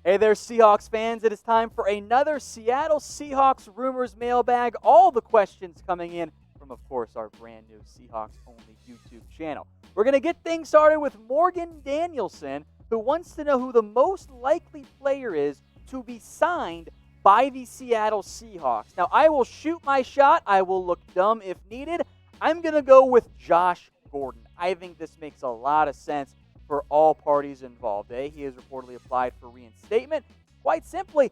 Hey there, Seahawks fans. It is time for another Seattle Seahawks Rumors Mailbag. All the questions coming in from, of course, our brand new Seahawks-only YouTube channel. We're going to get things started with Morgan Danielson, who wants to know who the most likely player is to be signed by the Seattle Seahawks. Now, I will shoot my shot. I will look dumb if needed. I'm going to go with Josh Gordon. I think this makes a lot of sense for all parties involved. He has reportedly applied for reinstatement. Quite simply,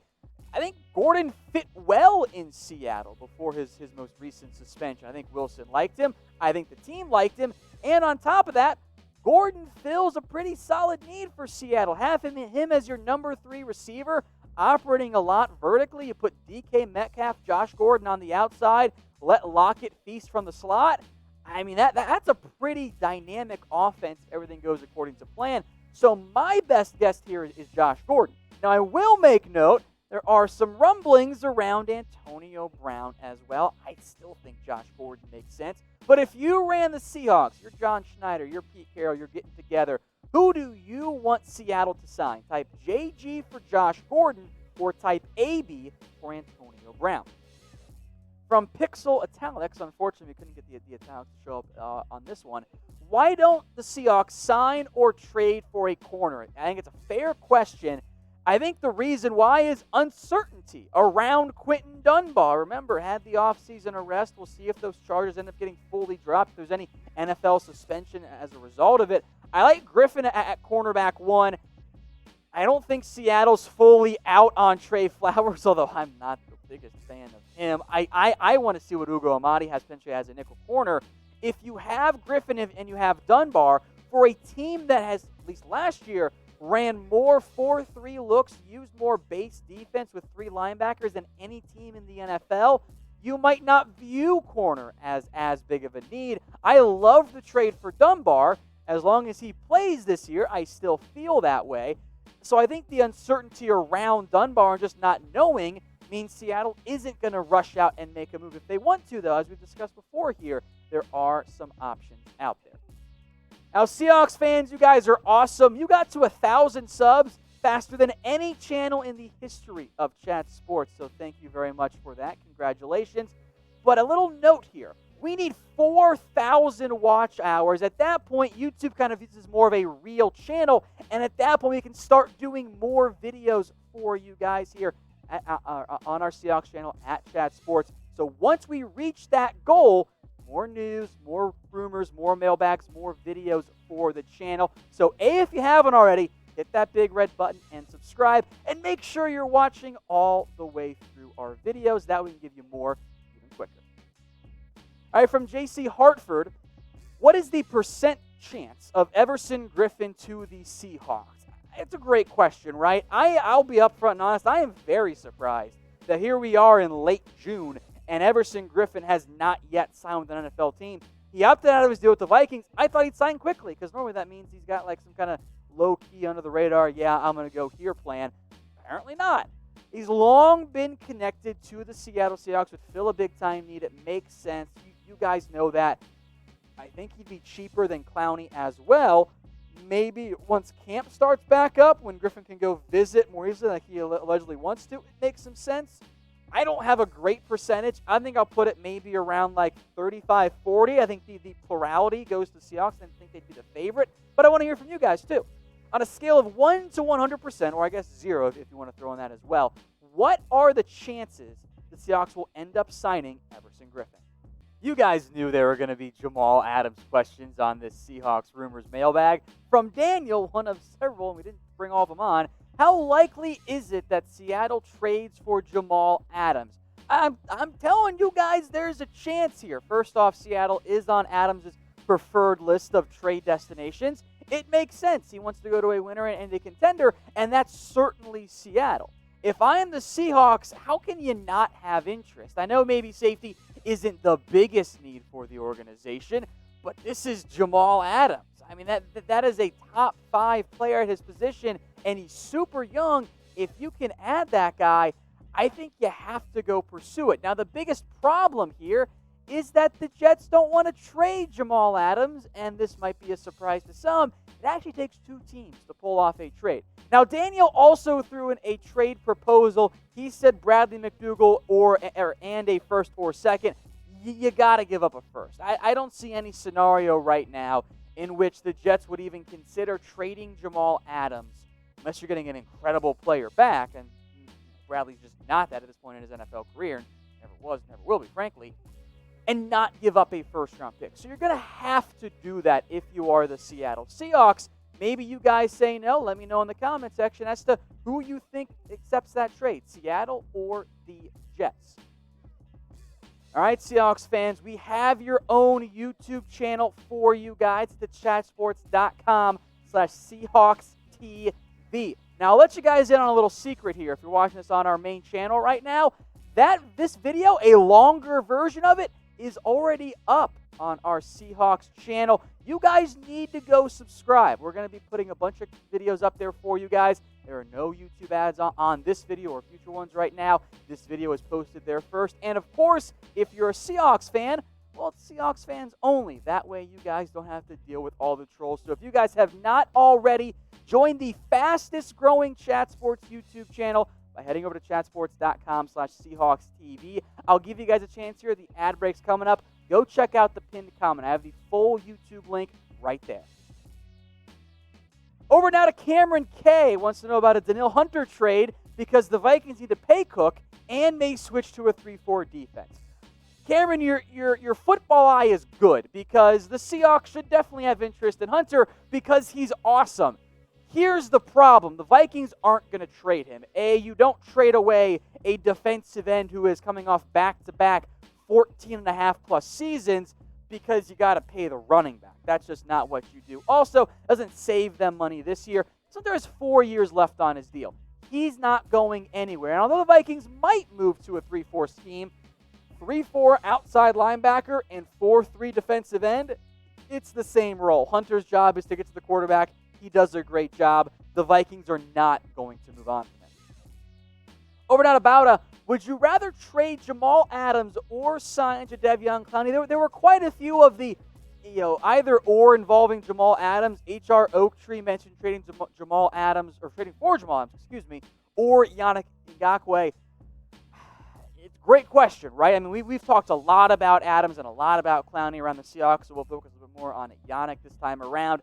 I think Gordon fit well in Seattle before his most recent suspension. I think Wilson liked him. I think the team liked him. And on top of that, Gordon fills a pretty solid need for Seattle. Have him as your number 3 receiver, operating a lot vertically. You put DK Metcalf, Josh Gordon on the outside, let Lockett feast from the slot. I mean, that's a pretty dynamic offense. Everything goes according to plan. So my best guess here is Josh Gordon. Now, I will make note, there are some rumblings around Antonio Brown as well. I still think Josh Gordon makes sense. But if you ran the Seahawks, you're John Schneider, you're Pete Carroll, you're getting together, who do you want Seattle to sign? Type JG for Josh Gordon or type AB for Antonio Brown? From Pixel Italics, unfortunately, we couldn't get the Italics to show up on this one. Why don't the Seahawks sign or trade for a corner? I think it's a fair question. I think the reason why is uncertainty around Quinton Dunbar. Remember, had the offseason arrest. We'll see if those charges end up getting fully dropped, if there's any NFL suspension as a result of it. I like Griffen at cornerback 1. I don't think Seattle's fully out on Trey Flowers, although I'm not the biggest fan of him. I want to see what Ugo Amadi has potentially as a nickel corner. If you have Griffen and you have Dunbar, for a team that has, at least last year, ran more 4-3 looks, used more base defense with 3 linebackers than any team in the NFL, you might not view corner as big of a need. I love the trade for Dunbar. As long as he plays this year, I still feel that way. So I think the uncertainty around Dunbar and just not knowing means Seattle isn't going to rush out and make a move. If they want to, though, as we've discussed before here, there are some options out there. Now, Seahawks fans, you guys are awesome. You got to 1,000 subs faster than any channel in the history of Chat Sports, so thank you very much for that. Congratulations. But a little note here. We need 4,000 watch hours. At that point, YouTube kind of uses more of a real channel, and at that point, we can start doing more videos for you guys here on our Seahawks channel at Chat Sports. So once we reach that goal, more news, more rumors, more mailbags, more videos for the channel. So if you haven't already, hit that big red button and subscribe, and make sure you're watching all the way through our videos. That way we can give you more even quicker. All right, from JC Hartford, what is the percent chance of Everson Griffen to the Seahawks? It's a great question, right? I'll be upfront and honest. I am very surprised that here we are in late June and Everson Griffen has not yet signed with an NFL team. He opted out of his deal with the Vikings. I thought he'd sign quickly because normally that means he's got like some kind of low-key under the radar, yeah, I'm going to go here plan. Apparently not. He's long been connected to the Seattle Seahawks, would fill a big-time need. It makes sense. You guys know that. I think he'd be cheaper than Clowney as well. Maybe once camp starts back up, when Griffen can go visit more easily like he allegedly wants to, it makes some sense. I don't have a great percentage. I think I'll put it maybe around like 35-40. I think the plurality goes to Seahawks. I think they'd be the favorite. But I want to hear from you guys too. On a scale of 1 to 100%, or I guess 0 if you want to throw in that as well, what are the chances the Seahawks will end up signing Everson Griffen? You guys knew there were going to be Jamal Adams questions on this Seahawks Rumors mailbag. From Daniel, one of several, and we didn't bring all of them on, how likely is it that Seattle trades for Jamal Adams? I'm telling you guys there's a chance here. First off, Seattle is on Adams' preferred list of trade destinations. It makes sense. He wants to go to a winner and a contender, and that's certainly Seattle. If I am the Seahawks, how can you not have interest? I know maybe safety isn't the biggest need for the organization, but this is Jamal Adams. I mean, that is a top 5 player at his position, and he's super young. If you can add that guy, I think you have to go pursue it. Now, the biggest problem here is that the Jets don't want to trade Jamal Adams, and this might be a surprise to some. It actually takes 2 teams to pull off a trade. Now, Daniel also threw in a trade proposal. He said Bradley McDougald and a first or second. You got to give up a first. I don't see any scenario right now in which the Jets would even consider trading Jamal Adams unless you're getting an incredible player back, and Bradley's just not that at this point in his NFL career. Never was, never will be, frankly, and not give up a first-round pick. So you're going to have to do that if you are the Seattle Seahawks. Maybe you guys say no. Let me know in the comment section as to who you think accepts that trade, Seattle or the Jets. All right, Seahawks fans, we have your own YouTube channel for you guys at chatsports.com/SeahawksTV. Now, I'll let you guys in on a little secret here. If you're watching this on our main channel right now, this video, a longer version of it, is already up on our Seahawks channel. You guys need to go subscribe. We're going to be putting a bunch of videos up there for you guys. There are no YouTube ads on this video or future ones right now. This video is posted there first. And of course, if you're a Seahawks fan, well, it's Seahawks fans only. That way you guys don't have to deal with all the trolls. So if you guys have not already, join the fastest growing Chat Sports YouTube channel by heading over to chatsports.com/SeahawksTV. I'll give you guys a chance here. The ad break's coming up. Go check out the pinned comment. I have the full YouTube link right there. Over now to Cameron K. Wants to know about a Danielle Hunter trade because the Vikings need to pay Cook and may switch to a 3-4 defense. Cameron, your football eye is good because the Seahawks should definitely have interest in Hunter because he's awesome. Here's the problem. The Vikings aren't going to trade him. You don't trade away a defensive end who is coming off back-to-back 14.5+ seasons because you got to pay the running back. That's just not what you do. Also, doesn't save them money this year. So there's 4 years left on his deal. He's not going anywhere. And although the Vikings might move to a 3-4 scheme, 3-4 outside linebacker and 4-3 defensive end, it's the same role. Hunter's job is to get to the quarterback. He does a great job. The Vikings are not going to move on from him. Over now to Bauta. Would you rather trade Jamal Adams or sign Jadeveon Clowney? There were quite a few of the, either or involving Jamal Adams. HR Oaktree mentioned trading Jamal Adams, or trading for Jamal Adams, or Yannick Ngakoue. It's a great question, right? I mean, we've talked a lot about Adams and a lot about Clowney around the Seahawks, so we'll focus a bit more on Yannick this time around.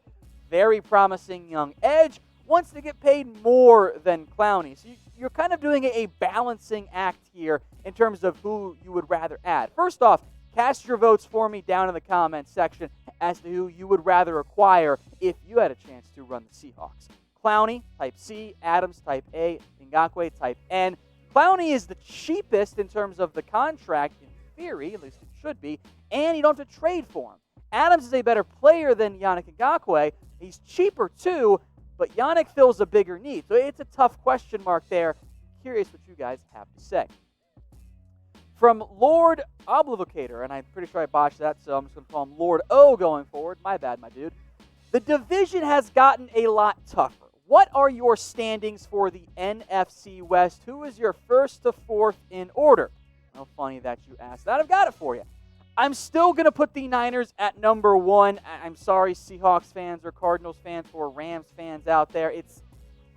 Very promising young edge. Wants to get paid more than Clowney. So you're kind of doing a balancing act here in terms of who you would rather add. First off, cast your votes for me down in the comments section as to who you would rather acquire if you had a chance to run the Seahawks. Clowney, type C. Adams, type A. Ngakoue, type N. Clowney is the cheapest in terms of the contract, in theory, at least it should be, and you don't have to trade for him. Adams is a better player than Yannick Ngakoue. He's cheaper too, but Yannick fills a bigger need. So it's a tough question mark there. Curious what you guys have to say. From Lord Oblivicator, and I'm pretty sure I botched that, so I'm just going to call him Lord O going forward. My bad, my dude. The division has gotten a lot tougher. What are your standings for the NFC West? Who is your first to fourth in order? How funny that you asked that. I've got it for you. I'm still going to put the Niners at number 1. I'm sorry, Seahawks fans or Cardinals fans or Rams fans out there.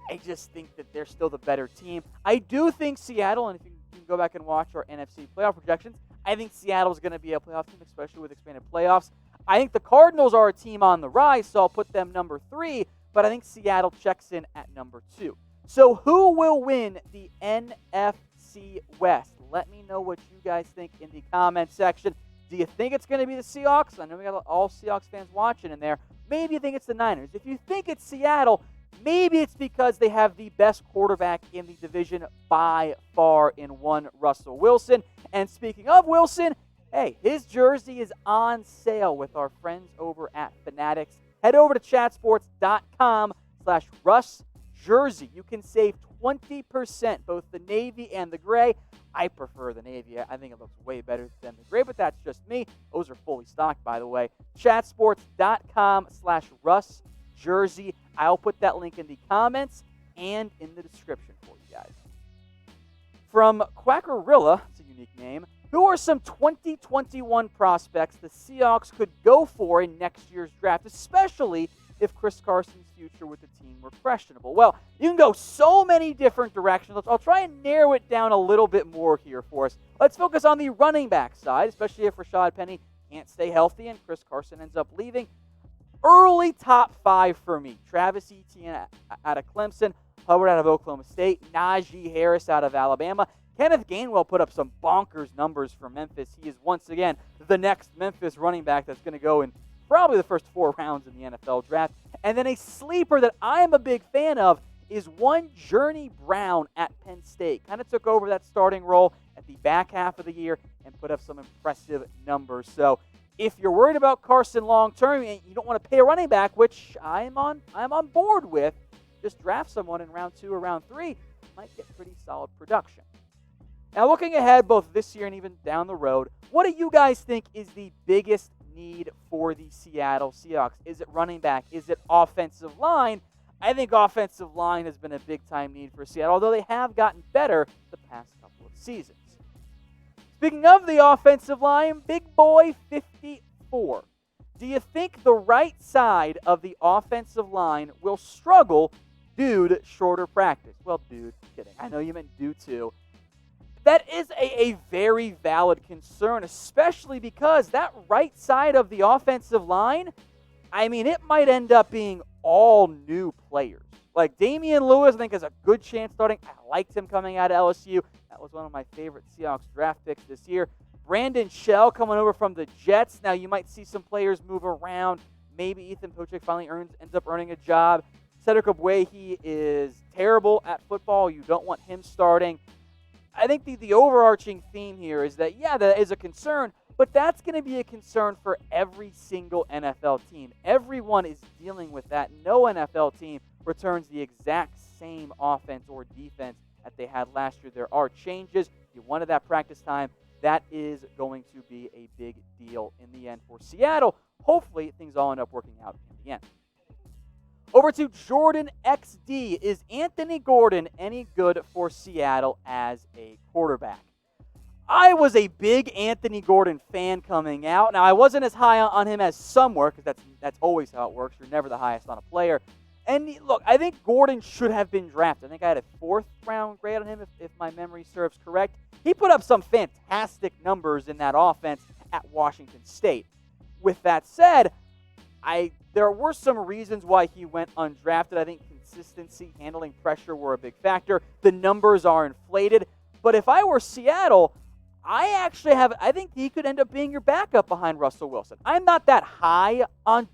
I just think that they're still the better team. I do think Seattle, and if you can go back and watch our NFC playoff projections, I think Seattle's going to be a playoff team, especially with expanded playoffs. I think the Cardinals are a team on the rise, so I'll put them number 3, but I think Seattle checks in at number 2. So who will win the NFC West? Let me know what you guys think in the comment section. Do you think it's going to be the Seahawks? I know we got all Seahawks fans watching in there. Maybe you think it's the Niners. If you think it's Seattle, maybe it's because they have the best quarterback in the division by far in one Russell Wilson. And speaking of Wilson, hey, his jersey is on sale with our friends over at Fanatics. Head over to chatsports.com/RussJersey. You can save 20%, both the navy and the gray. I prefer the navy. I think it looks way better than the gray, but that's just me. Those are fully stocked, by the way. Chatsports.com/RussJersey. I'll put that link in the comments and in the description for you guys. From Quackerilla, it's a unique name, Who are some 2021 prospects the Seahawks could go for in next year's draft, especially if Chris Carson's future with the team were questionable? Well, you can go so many different directions. I'll try and narrow it down a little bit more here for us. Let's focus on the running back side, especially if Rashad Penny can't stay healthy and Chris Carson ends up leaving. Early top 5 for me. Travis Etienne out of Clemson, Hubbard out of Oklahoma State, Najee Harris out of Alabama. Kenneth Gainwell put up some bonkers numbers for Memphis. He is once again the next Memphis running back that's going to go in probably the first 4 rounds in the NFL draft. And then a sleeper that I'm a big fan of is one Journey Brown at Penn State. Kind of took over that starting role at the back half of the year and put up some impressive numbers. So if you're worried about Carson long term and you don't want to pay a running back, which I'm on board with, just draft someone in round 2 or round 3, might get pretty solid production. Now, looking ahead both this year and even down the road, what do you guys think is the biggest need for the Seattle Seahawks? Is it running back? Is it offensive line? I think offensive line has been a big-time need for Seattle, although they have gotten better the past couple of seasons. Speaking of the offensive line, Big Boy 54. Do you think the right side of the offensive line will struggle due to shorter practice? Well, dude, kidding. I know you meant due to. That is a very valid concern, especially because that right side of the offensive line, I mean, it might end up being all new players. Like Damian Lewis, I think, has a good chance starting. I liked him coming out of LSU. That was one of my favorite Seahawks draft picks this year. Brandon Shell coming over from the Jets. Now, you might see some players move around. Maybe Ethan Pochek finally ends up earning a job. Cedric Ogbuehi is terrible at football. You don't want him starting. I think the overarching theme here is that, yeah, that is a concern, but that's going to be a concern for every single NFL team. Everyone is dealing with that. No NFL team returns the exact same offense or defense that they had last year. There are changes. You wanted that practice time. That is going to be a big deal in the end for Seattle. Hopefully, things all end up working out in the end. Over to Jordan XD. Is Anthony Gordon any good for Seattle as a quarterback? I was a big Anthony Gordon fan coming out. Now, I wasn't as high on him as some were, because that's always how it works. You're never the highest on a player. And look, I think Gordon should have been drafted. I think I had a 4th-round grade on him, if my memory serves correct. He put up some fantastic numbers in that offense at Washington State. With that said, there were some reasons why he went undrafted. I think consistency, handling pressure were a big factor. The numbers are inflated. But if I were Seattle, I think he could end up being your backup behind Russell Wilson. I'm not that high on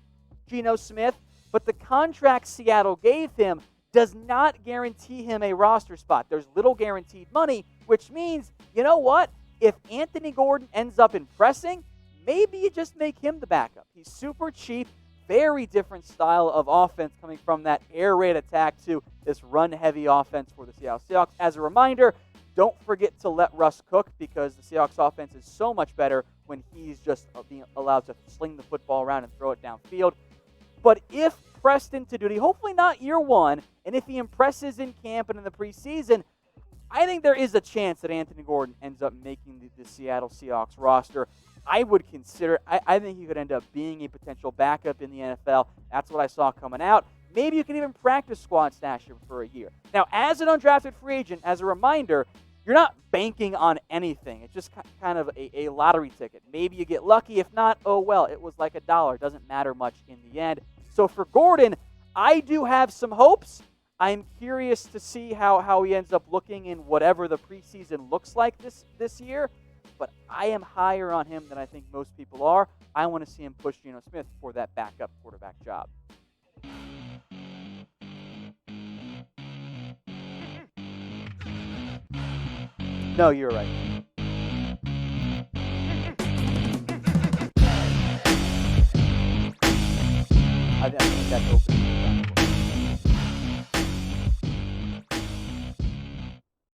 Geno Smith, but the contract Seattle gave him does not guarantee him a roster spot. There's little guaranteed money, which means, you know what? If Anthony Gordon ends up impressing, maybe you just make him the backup. He's super cheap, very different style of offense coming from that air raid attack to this run-heavy offense for the Seattle Seahawks. As a reminder, don't forget to let Russ cook, because the Seahawks offense is so much better when he's just being allowed to sling the football around and throw it downfield. But if pressed into duty, hopefully not year 1, and if he impresses in camp and in the preseason, I think there is a chance that Anthony Gordon ends up making the Seattle Seahawks roster. I would consider, I think he could end up being a potential backup in the NFL. That's what I saw coming out. Maybe you can even practice squad stash him for a year. Now, as an undrafted free agent, as a reminder, you're not banking on anything. It's just kind of a lottery ticket. Maybe you get lucky. If not, oh well, it was like $1. It doesn't matter much in the end. So for Gordon, I do have some hopes. I'm curious to see how he ends up looking in whatever the preseason looks like this year. But I am higher on him than I think most people are. I want to see him push Geno Smith for that backup quarterback job. No, you're right. I think that's open.